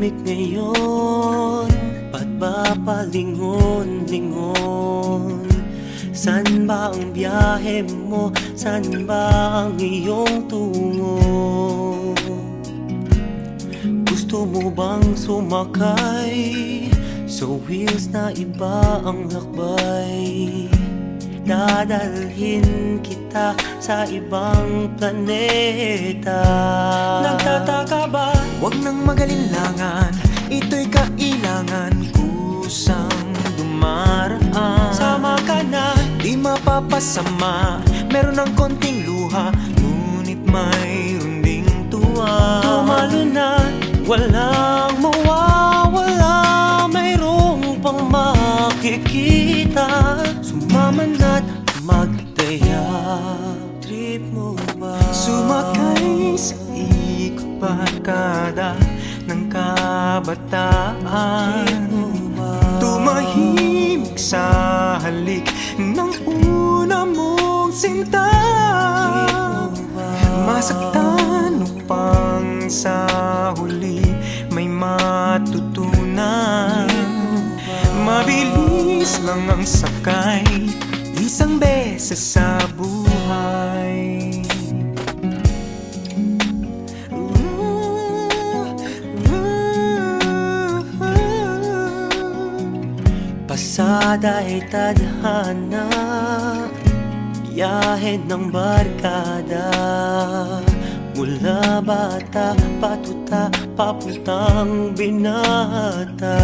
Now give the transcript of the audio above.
tahimik ngayon, ba't ba palingon-lingon? San ba ang biyahe mo? San ba ang iyong tungo? Gusto mo bang sumakay sa wheels na iba ang lakbay? Dadalhin kita sa ibang planeta. Nagtataka ba? Huwag nang magalinlangan, ito'y kailangan kusang dumaraan. Sama ka na, di mapapasama, meron ng konting luha, ngunit mayroon ding tuwa. tumalo na, walang mawawala, mayroong pang makikita. Sumama na't magdaya. Trip mo ba? Sumakay sa ikot barkada ng kabataan. Trip mo ba? Tumahimik sa halik ng una mong sinta. Trip mo ba? Masaktan upang sa huli may matutunan. Mabilis lang ang sakay, isang beses sa buhay. Pasada ay tadhana, biyahe ng barkada. Mula bata, patuta, papuntang binata.